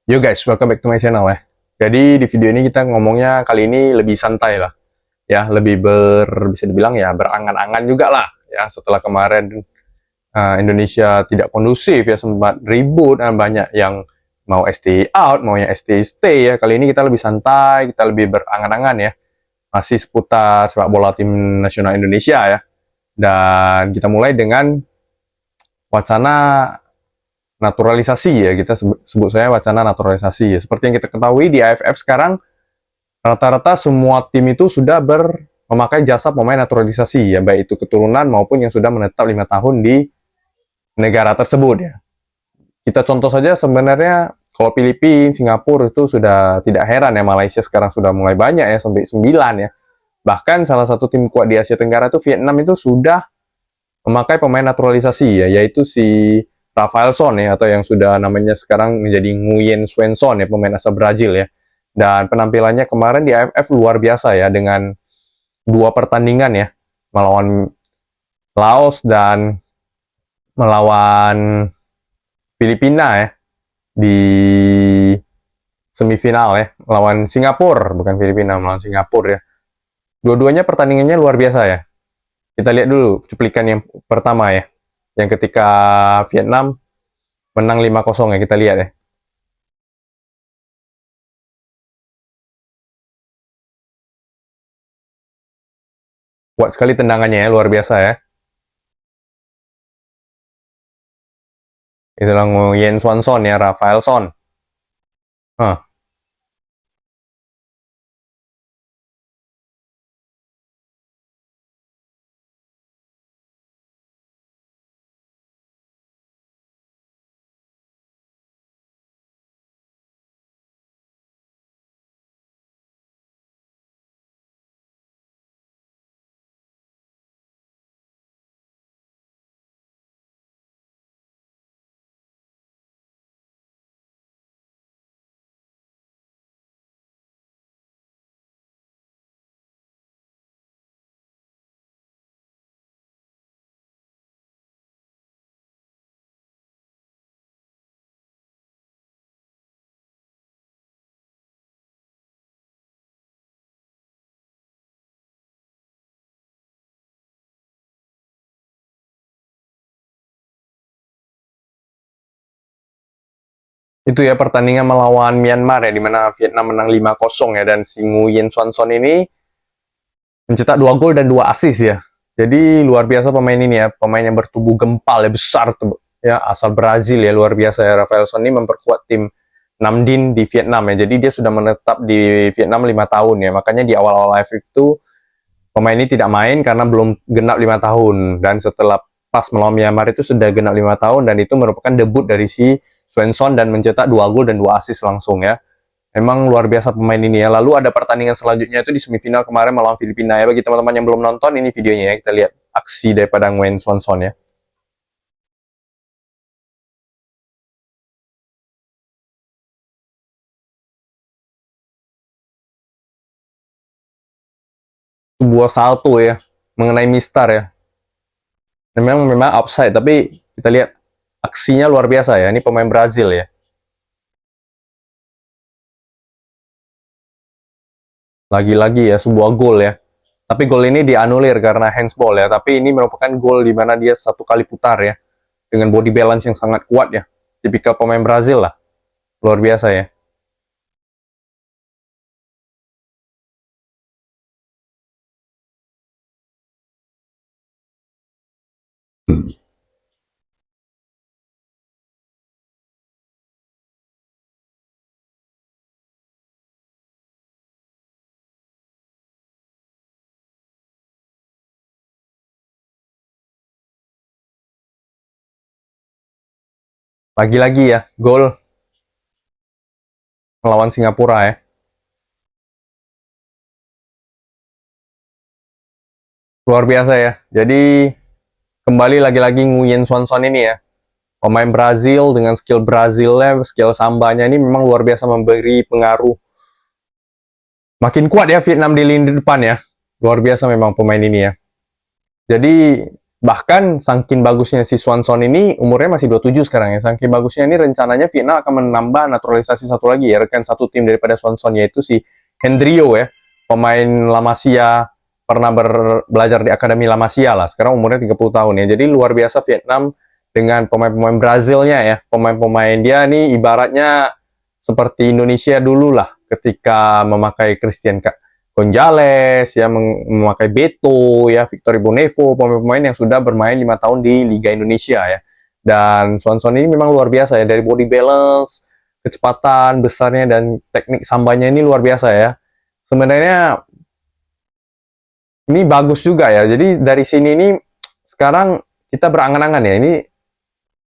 Yo guys, welcome back to my channel ya. Jadi di video ini kita ngomongnya kali ini lebih santai lah, ya lebih bisa dibilang ya berangan-angan juga lah, ya setelah kemarin Indonesia tidak kondusif ya sempat ribut banyak yang mau stay out, mau yang stay ya. Kali ini kita lebih santai, kita lebih berangan-angan ya, masih seputar sepak bola tim nasional Indonesia ya. Dan kita mulai dengan wacana naturalisasi ya, kita sebut saya wacana naturalisasi ya. Seperti yang kita ketahui di AFF sekarang rata-rata semua tim itu sudah memakai jasa pemain naturalisasi ya, baik itu keturunan maupun yang sudah menetap 5 tahun di negara tersebut ya. Kita contoh saja sebenarnya kalau Filipina, Singapura itu sudah tidak heran ya, Malaysia sekarang sudah mulai banyak ya, sampai 9 ya. Bahkan salah satu tim kuat di Asia Tenggara itu Vietnam itu sudah memakai pemain naturalisasi ya, yaitu si Rafaelson ya, atau yang sudah namanya sekarang menjadi Nguyen Xuan ya, pemain asal Brazil ya. Dan penampilannya kemarin di AFF luar biasa ya, dengan 2 pertandingan ya, melawan Laos dan melawan Filipina ya, di semifinal ya, melawan Singapura, bukan Filipina, melawan Singapura ya. Dua-duanya pertandingannya luar biasa ya. Kita lihat dulu cuplikan yang pertama ya, yang ketika Vietnam menang 5-0 ya, kita lihat ya. Kuat sekali tendangannya ya, luar biasa ya. Itulah Nguyen Xuan Son ya, Rafael Son. Huh. Itu ya pertandingan melawan Myanmar ya, di mana Vietnam menang 5-0 ya, dan si Nguyen Xuan Son ini mencetak 2 gol dan 2 assist ya. Jadi luar biasa pemain ini ya, pemain yang bertubuh gempal ya, besar ya, asal Brazil ya, luar biasa ya. Rafael Son ini memperkuat tim Nam Dinh di Vietnam ya. Jadi dia sudah menetap di Vietnam 5 tahun ya. Makanya di awal-awal AFF itu pemain ini tidak main karena belum genap 5 tahun, dan setelah pas melawan Myanmar itu sudah genap 5 tahun, dan itu merupakan debut dari si Svensson dan mencetak 2 gol dan 2 assist langsung ya. Emang luar biasa pemain ini ya. Lalu ada pertandingan selanjutnya itu di semifinal kemarin melawan Filipina ya. Bagi teman-teman yang belum nonton, ini videonya ya. Kita lihat aksi daripada Nguyen Xuan Son ya. Sebuah salto ya, mengenai Mistar ya. Dan memang offside, tapi kita lihat aksinya luar biasa ya. Ini pemain Brazil ya. Lagi-lagi ya sebuah gol ya. Tapi gol ini dianulir karena handsball ya. Tapi ini merupakan gol di mana dia satu kali putar ya, dengan body balance yang sangat kuat ya. Tipikal pemain Brazil lah. Luar biasa ya. Lagi-lagi ya, gol melawan Singapura ya. Luar biasa ya. Jadi kembali lagi-lagi Nguyen Xuan Son ini ya. Pemain Brazil dengan skill Brazilnya, skill sambanya ini memang luar biasa, memberi pengaruh. Makin kuat ya Vietnam di lini depan ya. Luar biasa memang pemain ini ya. Jadi Bahkan saking bagusnya si Swanson ini, umurnya masih 27 sekarang ya. Saking bagusnya ini rencananya Vietnam akan menambah naturalisasi satu lagi ya, rekan satu tim daripada Swanson, yaitu si Hendrio ya, pemain La Masia, pernah belajar di Akademi La Masia lah. Sekarang umurnya 30 tahun ya. Jadi luar biasa Vietnam dengan pemain-pemain Brazilnya ya. Pemain-pemain dia nih ibaratnya seperti Indonesia dulu lah ketika memakai Christian Gonzalez ya, memakai Beto ya, Victor Bonevo, pemain-pemain yang sudah bermain 5 tahun di Liga Indonesia ya. Dan Swanson ini memang luar biasa ya, dari body balance, kecepatan besarnya dan teknik sambanya ini luar biasa ya. Sebenarnya ini bagus juga ya. Jadi dari sini ini sekarang kita berangan-angan ya. Ini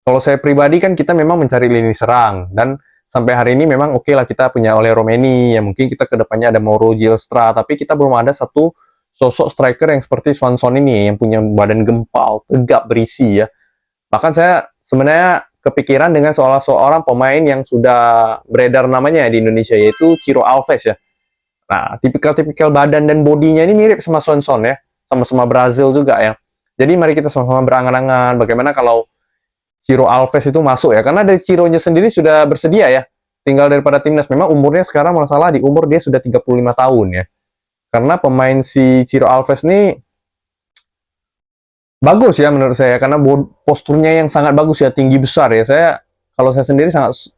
kalau saya pribadi kan kita memang mencari lini serang, dan sampai hari ini memang oke lah kita punya oleh Romeni, ya mungkin kita kedepannya ada Mauro Gilstra, tapi kita belum ada satu sosok striker yang seperti Swanson ini yang punya badan gempal, tegap, berisi ya. Bahkan saya sebenarnya kepikiran dengan seorang pemain yang sudah beredar namanya di Indonesia, yaitu Ciro Alves ya. Nah, tipikal-tipikal badan dan bodinya ini mirip sama Swanson ya, sama-sama Brazil juga ya. Jadi mari kita sama-sama berangan-angan bagaimana kalau Ciro Alves itu masuk ya, karena dari Cironya sendiri sudah bersedia ya, tinggal daripada timnas. Memang umurnya sekarang masalah di umur, dia sudah 35 tahun ya. Karena pemain si Ciro Alves ini bagus ya menurut saya, karena posturnya yang sangat bagus ya, tinggi besar ya. Kalau saya sendiri sangat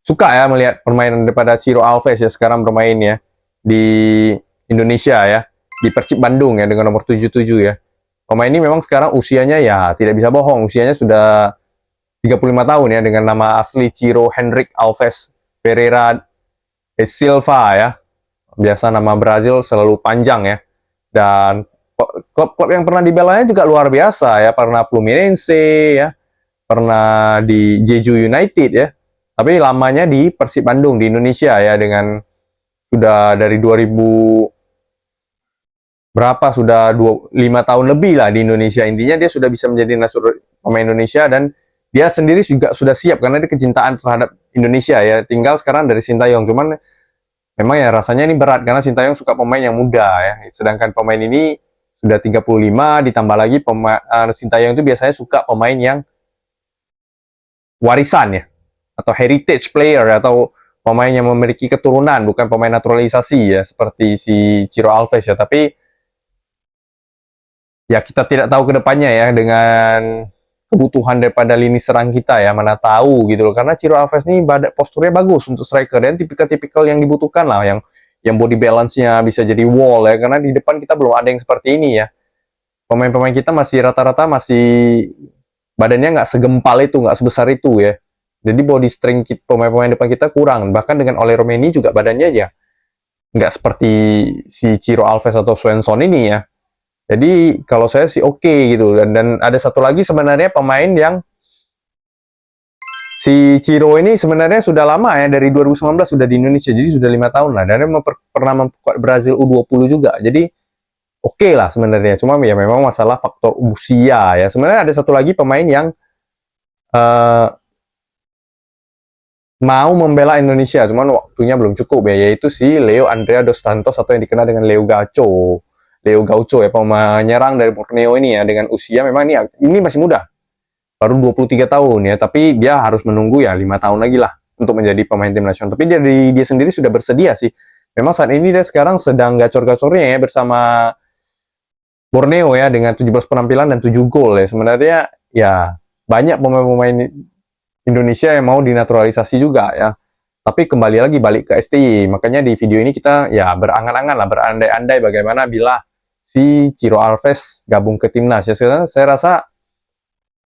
suka ya melihat permainan daripada Ciro Alves ya sekarang bermain ya di Indonesia ya, di Persib Bandung ya dengan nomor 77 ya. Pemain ini memang sekarang usianya ya tidak bisa bohong, usianya sudah 35 tahun ya, dengan nama asli Ciro Henrique Alves Pereira de Silva ya. Biasa nama Brazil selalu panjang ya. Dan klub-klub yang pernah dibelanya juga luar biasa ya, pernah Fluminense ya, pernah di Jeju United ya. Tapi lamanya di Persib Bandung di Indonesia ya, dengan sudah dari 2000 berapa, sudah 5 tahun lebih lah di Indonesia. Intinya dia sudah bisa menjadi pemain Indonesia, dan dia sendiri juga sudah siap karena dia kecintaan terhadap Indonesia ya. Tinggal sekarang dari Sintayong, cuman memang ya rasanya ini berat karena Sintayong suka pemain yang muda ya. Sedangkan pemain ini sudah 35, ditambah lagi Sintayong itu biasanya suka pemain yang warisan ya, atau heritage player, atau pemain yang memiliki keturunan, bukan pemain naturalisasi ya seperti si Ciro Alves ya. Tapi ya kita tidak tahu kedepannya ya, dengan kebutuhan daripada lini serang kita ya, mana tahu gitu loh. Karena Ciro Alves ini posturnya bagus untuk striker, dan tipikal-tipikal yang dibutuhkan lah, yang body balance-nya bisa jadi wall ya, karena di depan kita belum ada yang seperti ini ya. Pemain-pemain kita masih rata-rata masih badannya nggak segempal itu, nggak sebesar itu ya. Jadi body strength pemain-pemain depan kita kurang. Bahkan dengan Ole Romeni juga badannya ya nggak seperti si Ciro Alves atau Swanson ini ya. Jadi kalau saya sih oke gitu. Dan ada satu lagi sebenarnya pemain yang si Ciro ini sebenarnya sudah lama ya, dari 2019 sudah di Indonesia, jadi sudah 5 tahun lah. Dan dia pernah memperkuat Brazil U20 juga. Jadi oke lah sebenarnya. Cuma ya memang masalah faktor usia ya. Sebenarnya ada satu lagi pemain yang mau membela Indonesia, cuman waktunya belum cukup ya, yaitu si Leo Andrea dos Santos, atau yang dikenal dengan Leo Gaucho. Leo Gaucho ya, pemain nyerang dari Borneo ini ya, dengan usia memang ini masih muda, baru 23 tahun ya, tapi dia harus menunggu ya 5 tahun lagi lah untuk menjadi pemain tim nasional. Tapi dia sendiri sudah bersedia sih. Memang saat ini dia sekarang sedang gacor-gacornya ya bersama Borneo ya, dengan 17 penampilan dan 7 gol ya. Sebenarnya ya banyak pemain-pemain Indonesia yang mau dinaturalisasi juga ya. Tapi kembali lagi balik ke STY. Makanya di video ini kita ya berangan-angan lah, berandai-andai bagaimana bila si Ciro Alves gabung ke timnas. Ya sekarang saya rasa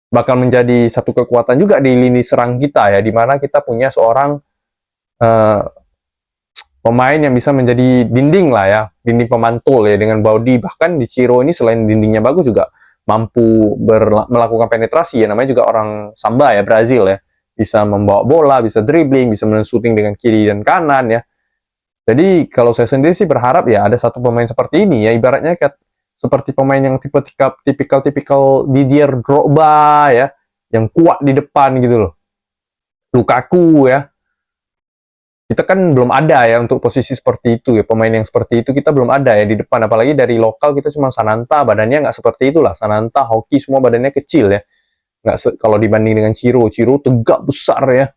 bakal menjadi satu kekuatan juga di lini serang kita ya, dimana kita punya seorang pemain yang bisa menjadi dinding lah ya, dinding pemantul ya, dengan body. Bahkan di Ciro ini selain dindingnya bagus juga mampu melakukan penetrasi ya, namanya juga orang Samba ya, Brazil ya, bisa membawa bola, bisa dribbling, bisa men-shooting dengan kiri dan kanan ya. Jadi kalau saya sendiri sih berharap ya ada satu pemain seperti ini ya, ibaratnya seperti pemain yang tipikal Didier Drogba ya, yang kuat di depan gitu loh, Lukaku ya, kita kan belum ada ya untuk posisi seperti itu ya, pemain yang seperti itu kita belum ada ya di depan, apalagi dari lokal kita cuma Sananta, badannya nggak seperti itulah, Sananta, Hoki semua badannya kecil ya, kalau dibanding dengan Ciro tegak besar ya,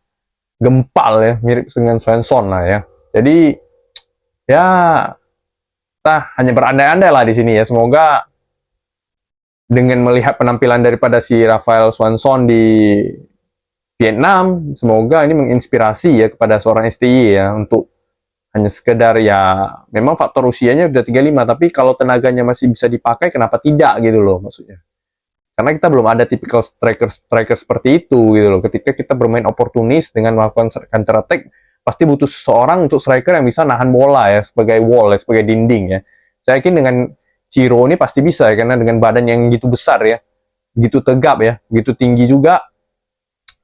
gempal ya, mirip dengan Svensson lah ya. Jadi ya kita hanya berandai-andai lah di sini ya, semoga dengan melihat penampilan daripada si Rafael Swanson di Vietnam, semoga ini menginspirasi ya kepada seorang STY ya, untuk hanya sekedar ya, memang faktor usianya udah 35, tapi kalau tenaganya masih bisa dipakai, kenapa tidak gitu loh maksudnya. Karena kita belum ada tipikal striker seperti itu gitu loh. Ketika kita bermain oportunis dengan melakukan counter attack, pasti butuh seseorang untuk striker yang bisa nahan bola ya, sebagai wall ya, sebagai dinding ya. Saya yakin dengan Ciro ini pasti bisa ya, karena dengan badan yang gitu besar ya, gitu tegap ya, gitu tinggi juga,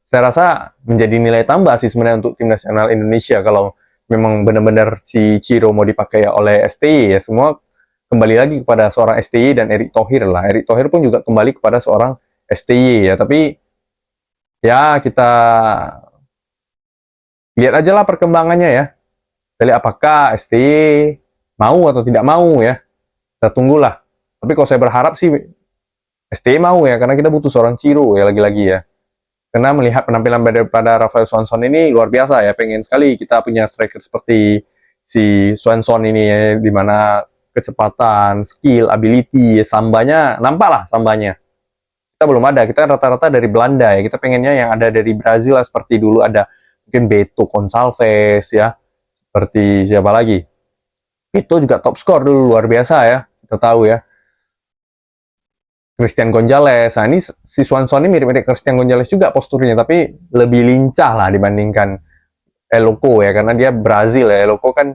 saya rasa menjadi nilai tambah sih sebenarnya untuk tim nasional Indonesia kalau memang benar-benar si Ciro mau dipakai oleh STY ya. Semua kembali lagi kepada seorang STY dan Erick Thohir lah. Erick Thohir pun juga kembali kepada seorang STY ya. Tapi ya kita lihat aja lah perkembangannya ya. Kita lihat apakah STY mau atau tidak mau ya. Kita tunggulah. Tapi kalau saya berharap sih STY mau ya, karena kita butuh seorang Ciro ya lagi-lagi ya. Karena melihat penampilan daripada Rafael Swanson ini luar biasa ya, pengen sekali kita punya striker seperti si Swanson ini ya, dimana kecepatan, skill, ability, sambanya, nampak lah sambanya. Kita belum ada, kita rata-rata dari Belanda ya, kita pengennya yang ada dari Brazil lah, seperti dulu ada mungkin Beto Gonçalves ya, seperti siapa lagi. Itu juga top skor dulu, luar biasa ya, kita tahu ya. Christian Gonzalez. Nah, ini si Swanson ini mirip-mirip Christian Gonzalez juga posturnya, tapi lebih lincah lah dibandingkan Eloko ya, karena dia Brazil ya. Eloko kan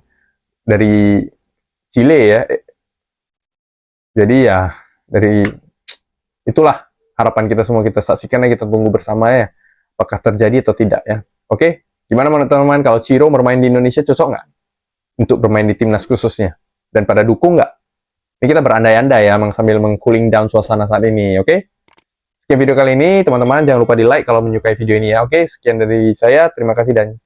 dari Chile ya. Jadi ya, dari itulah harapan kita semua, kita saksikan ya, kita tunggu bersama ya, apakah terjadi atau tidak ya. Oke, gimana menurut teman-teman kalau Ciro bermain di Indonesia, cocok nggak untuk bermain di timnas khususnya? Dan pada dukung nggak? Ini kita berandai-andai ya, sambil meng-cooling down suasana saat ini, oke? Sekian video kali ini, teman-teman jangan lupa di like kalau menyukai video ini ya, oke? Sekian dari saya, terima kasih dan